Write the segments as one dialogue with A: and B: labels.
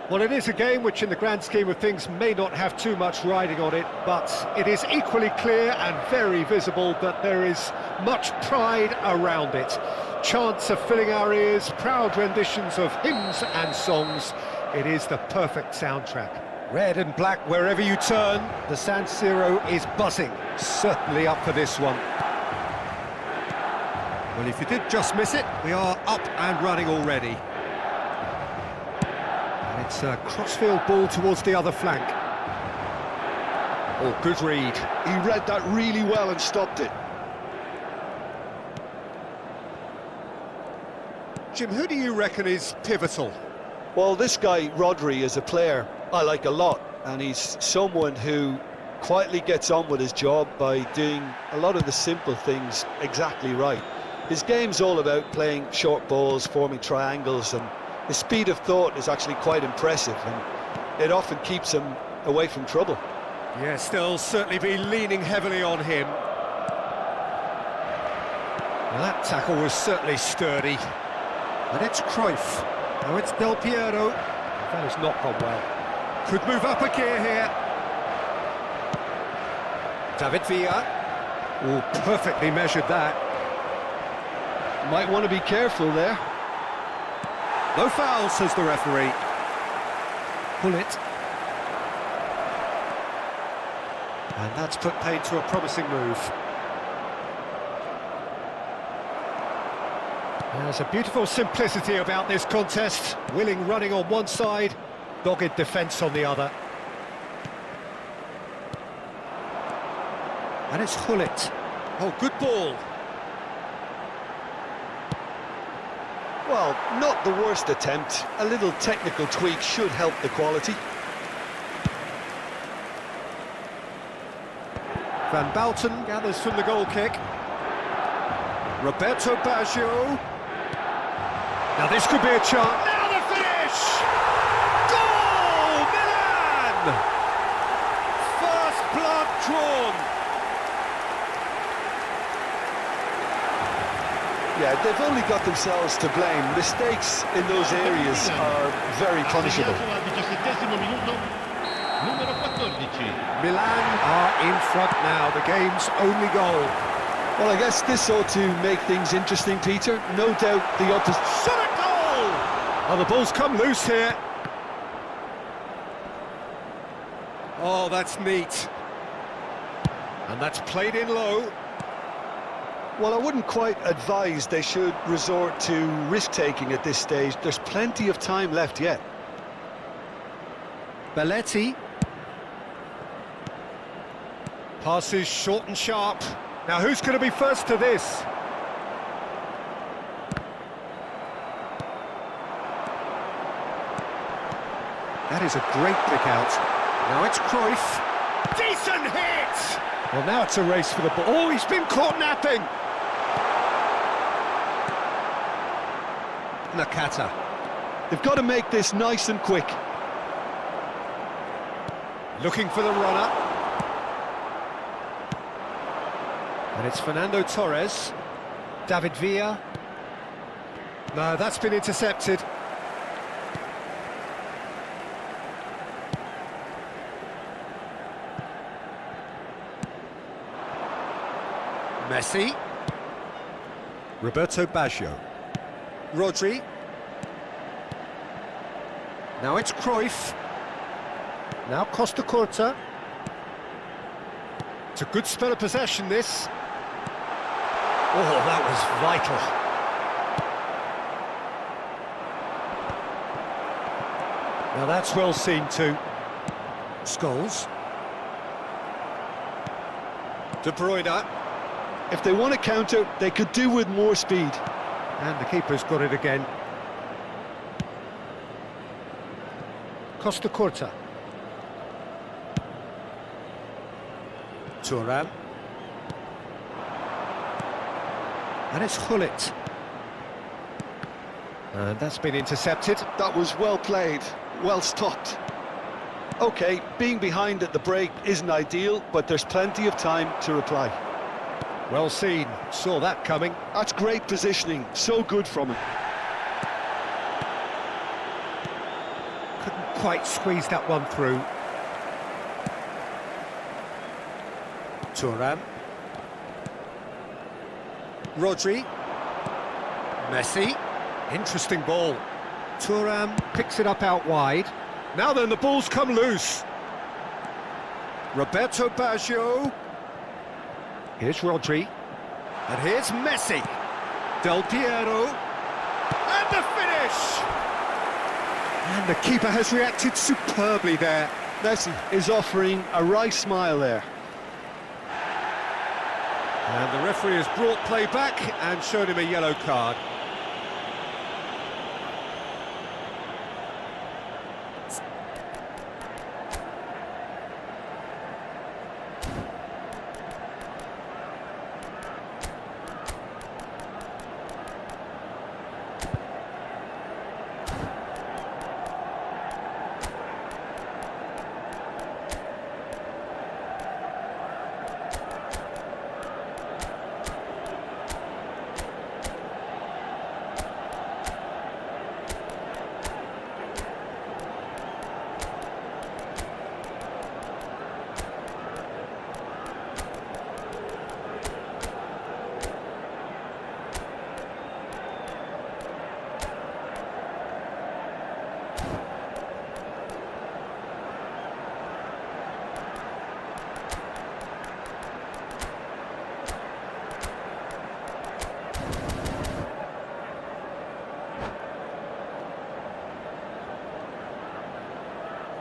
A: Well, it is a game which, in the grand scheme of things, may not have too much riding on it, but it is equally clear and very visible that there is much pride around it. Chants are filling our ears, proud renditions of hymns and songs. It is the perfect soundtrack. Red and black wherever you turn, the San Siro is buzzing. Certainly up for this one. Well, if you did just miss it, we are up and running already. And it's a crossfield ball towards the other flank. Oh, good read.
B: He read that really well and stopped it.
A: Jim, who do you reckon is pivotal?
B: Well, this guy, Rodri, is a player I like a lot, and he's someone who quietly gets on with his job by doing a lot of the simple things exactly right. His game's all about playing short balls, forming triangles, and his speed of thought is actually quite impressive, and it often keeps him away from trouble.
A: Yes, they'll certainly be leaning heavily on him. Well, that tackle was certainly sturdy. And it's Cruyff. Now it's Del Piero. That has not gone well. Could move up a gear here. David Villa. Oh, perfectly measured that.
B: Might want to be careful there.
A: No foul, says the referee. Pull it. And that's put paid to a promising move. There's a beautiful simplicity about this contest. Willing running on one side, dogged defence on the other. And it's Hullet. Oh, good ball.
B: Well, not the worst attempt. A little technical tweak should help the quality.
A: Van Bouten gathers from the goal kick. Roberto Baggio. Now this could be a chance. Now the finish! Goal! Milan! First blood drawn.
B: Yeah, they've only got themselves to blame. Mistakes in those areas are very punishable.
A: Milan are in front now, the game's only goal.
B: Well, I guess this ought to make things interesting, Peter. No doubt the opposition...
A: Shot a goal! Oh, the ball's come loose here. Oh, that's neat. And that's played in low.
B: Well, I wouldn't quite advise they should resort to risk-taking at this stage. There's plenty of time left yet.
A: Belletti. Passes short and sharp. Now, who's going to be first to this? That is a great pick out. Now it's Cruyff. Decent hit! Well, now it's a race for the ball. Oh, he's been caught napping! Nakata.
B: They've got to make this nice and quick.
A: Looking for the runner. And it's Fernando Torres. David Villa. No, that's been intercepted. Messi. Roberto Baggio. Rodri. Now it's Cruyff. Now Costa Curta. It's a good spell of possession, this. Oh, that was vital. Now that's well seen too. Scholes. De Bruyne.
B: If they want to counter, they could do with more speed.
A: And the keeper's got it again. Costa Curta. Thuram. And it's Hullet. And that's been intercepted.
B: That was well played, well stopped. OK, being behind at the break isn't ideal, but there's plenty of time to reply.
A: Well seen, saw that coming.
B: That's great positioning, so good from him.
A: Couldn't quite squeeze that one through. Thuram. Rodri. Messi. Interesting ball. Thuram picks it up out wide. Now then, the ball's come loose. Roberto Baggio. Here's Rodri. And here's Messi. Del Piero. And the finish! And the keeper has reacted superbly there.
B: Messi is offering a wry smile there.
A: And the referee has brought play back and shown him a yellow card.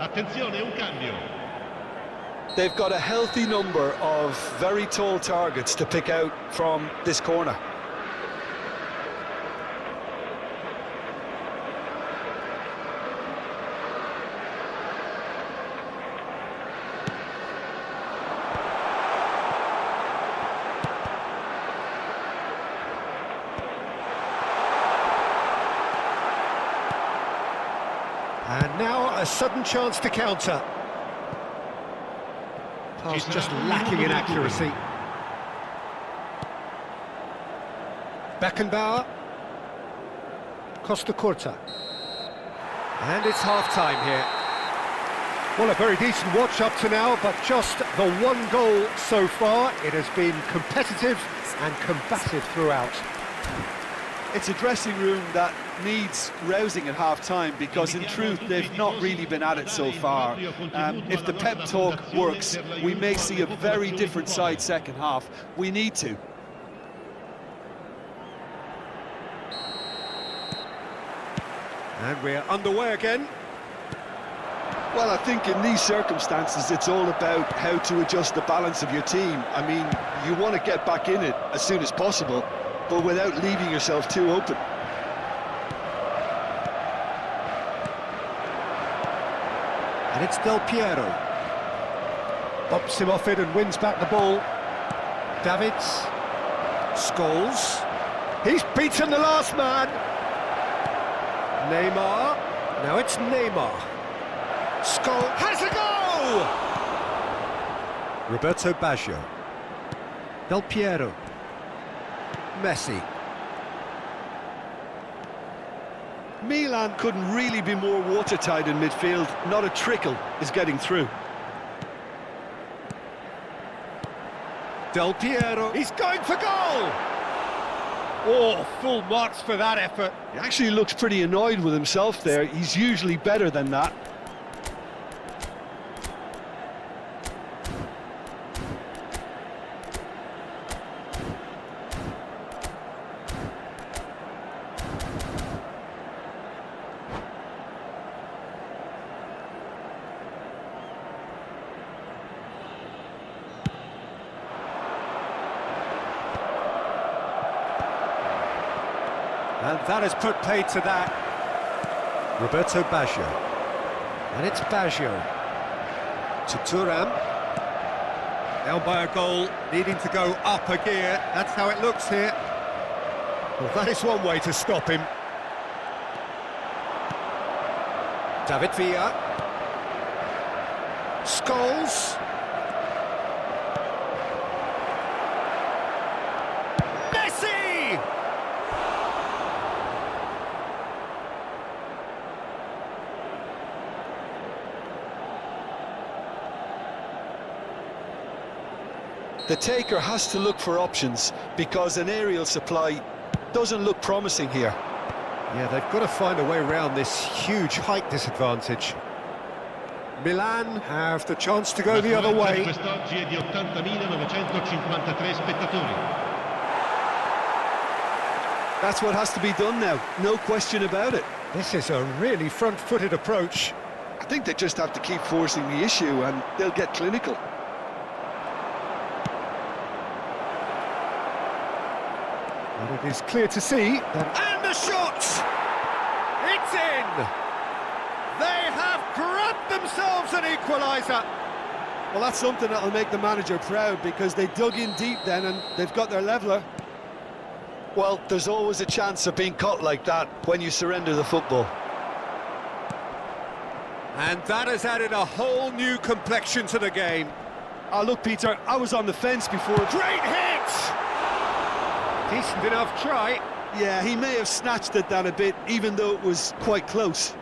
C: Attenzione, un cambio.
B: They've got a healthy number of very tall targets to pick out from this corner.
A: And now a sudden chance to counter. Pass just lacking in accuracy. Beckenbauer. Costa Curta. And it's half-time here. Well, a very decent watch up to now, but just the one goal so far. It has been competitive and combative throughout.
B: It's a dressing room that needs rousing at half-time because, in truth, they've not really been at it so far. If the pep talk works, we may see a very different side second half. We need to.
A: And we're underway again.
B: Well, I think in these circumstances, it's all about how to adjust the balance of your team. I mean, you want to get back in it as soon as possible, but without leaving yourself too open.
A: And it's Del Piero. Bops him off it and wins back the ball. Davids. Scholes. He's beaten the last man. Neymar. Now it's Neymar. Scholes has a goal! Roberto Baggio. Del Piero. Messi.
B: Milan couldn't really be more watertight in midfield. Not a trickle is getting through.
A: Del Piero. He's going for goal! Oh, full marks for that effort.
B: He actually looks pretty annoyed with himself there. He's usually better than that.
A: And that has put paid to that. Roberto Baggio. And it's Baggio. To Thuram. Down by a goal, needing to go up a gear. That's how it looks here. Well, that is one way to stop him. David Villa. Scholes. Messi!
B: The taker has to look for options because an aerial supply doesn't look promising here.
A: Yeah, they've got to find a way around this huge height disadvantage. Milan have the chance to go the other way.
C: Quest'oggi è di 80.953 spettatori.
B: That's what has to be done now, no question about it.
A: This is a really front-footed approach.
B: I think they just have to keep forcing the issue and they'll get clinical.
A: And it is clear to see that... And the shot! It's in! They have grabbed themselves an equaliser!
B: Well, that's something that'll make the manager proud because they dug in deep then and they've got their leveller. Well, there's always a chance of being caught like that when you surrender the football.
A: And that has added a whole new complexion to the game.
B: Oh, look, Peter, I was on the fence before.
A: Great hit! Decent enough try.
B: Yeah, he may have snatched it down a bit, even though it was quite close.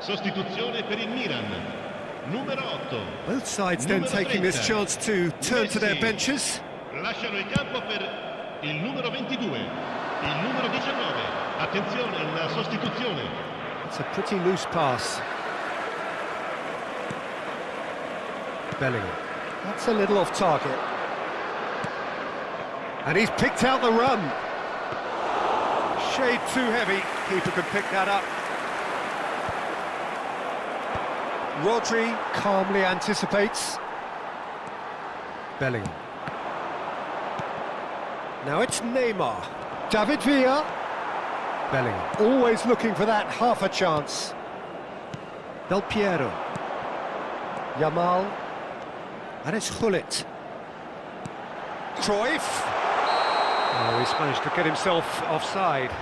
C: Sostituzione per il Milan. Numero 8.
A: Both sides then taking this chance to turn to their benches.
C: Lasciano il campo per il numero 22. Il numero 19. Attenzione alla sostituzione.
A: It's a pretty loose pass. Bellingham. That's a little off target. And he's picked out the run. Shade too heavy. Keeper can pick that up. Rodri calmly anticipates. Bellingham. Now it's Neymar. David Villa. Bellingham. Always looking for that half a chance. Del Piero. Yamal. And it's Gullit. Cruyff. Oh, he's managed to get himself offside.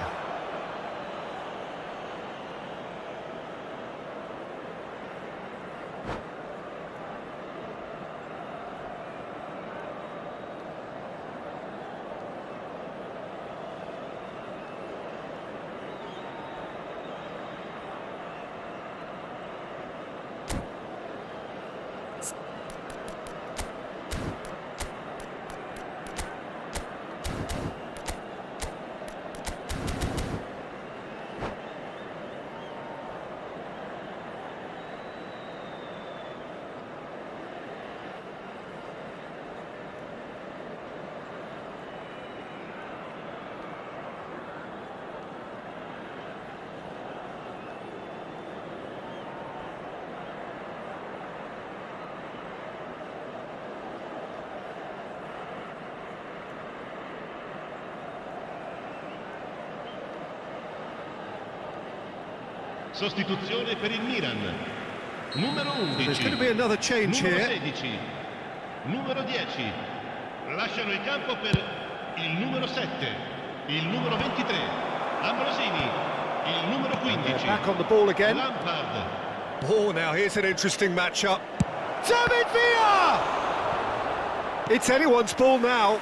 C: Sostituzione per il Milan. Numero 11.
A: There's going to be another change
C: numero
A: here.
C: 16. Numero 10. Lasciano il campo per il numero 7. Il numero 23. Ambrosini. Il numero 15.
A: Back on the ball again.
C: Lampard.
A: Oh, now here's an interesting matchup. David Villa! It's anyone's ball now.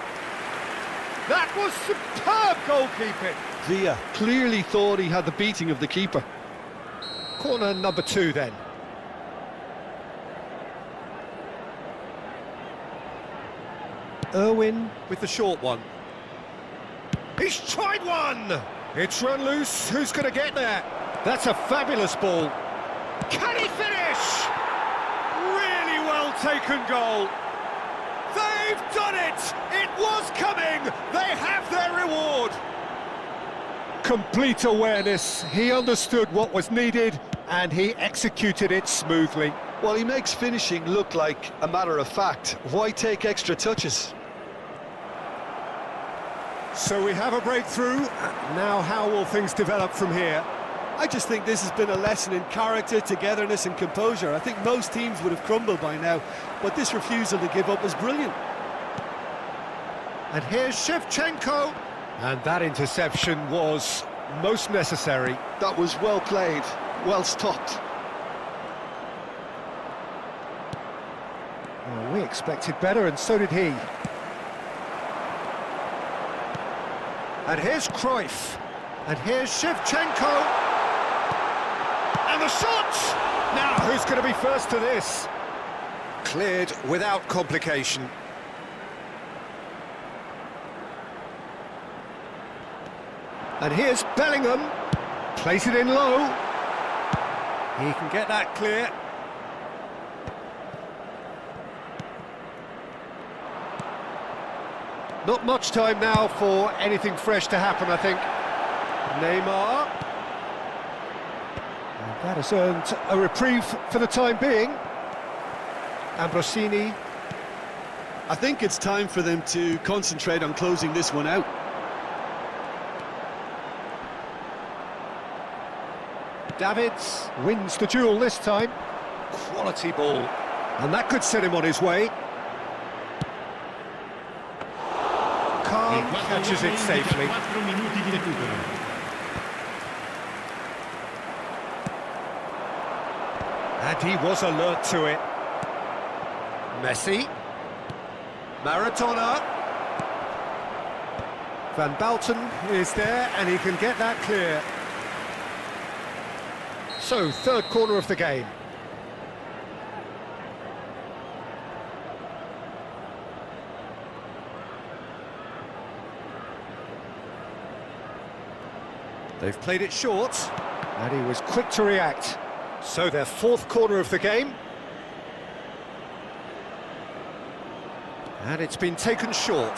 A: That was superb goalkeeping.
B: Villa clearly thought he had the beating of the keeper.
A: Corner number 2 then. Irwin with the short one. He's tried one! It's run loose, who's going to get there? That's a fabulous ball. Can he finish? Really well taken goal. They They've done it! It was coming! They have their reward! Complete awareness. He understood what was needed and he executed it smoothly.
B: Well, he makes finishing look like a matter of fact. Why take extra touches?
A: So we have a breakthrough. Now how will things develop from here?
D: I just think this has been a lesson in character, togetherness and composure. I think most teams would have crumbled by now, but this refusal to give up is brilliant.
A: And here's Shevchenko. And that interception was most necessary.
B: That was well played, well stopped.
A: Well, we expected better, and so did he. And here's Cruyff. And here's Shevchenko. And the shot! Now, who's going to be first to this? Cleared without complication. And here's Bellingham. Place it in low. He can get that clear. Not much time now for anything fresh to happen, I think. Neymar. And that has earned a reprieve for the time being. Ambrosini.
D: I think it's time for them to concentrate on closing this one out.
A: Davids wins the duel this time. Quality ball. And that could set him on his way. Khan catches it safely. And he was alert to it. Messi. Maradona. Van Balten is there and he can get that clear. So, third corner of the game. They've played it short, and he was quick to react. So, their fourth corner of the game. And it's been taken short.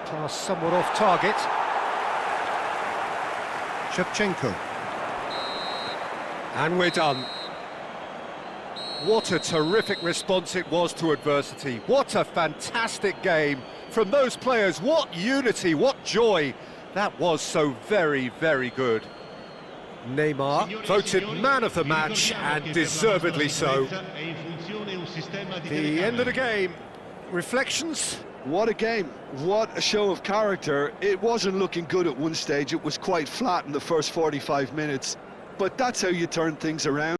A: Pass somewhat off target. Shevchenko. And we're done. What a terrific response it was to adversity. What a fantastic game from those players. What unity, what joy. That was so very, very good. Neymar voted man of the match, and deservedly so. The end of the game. Reflections?
B: What a game, what a show of character. It wasn't looking good at one stage, it was quite flat in the first 45 minutes. But that's how you turn things around.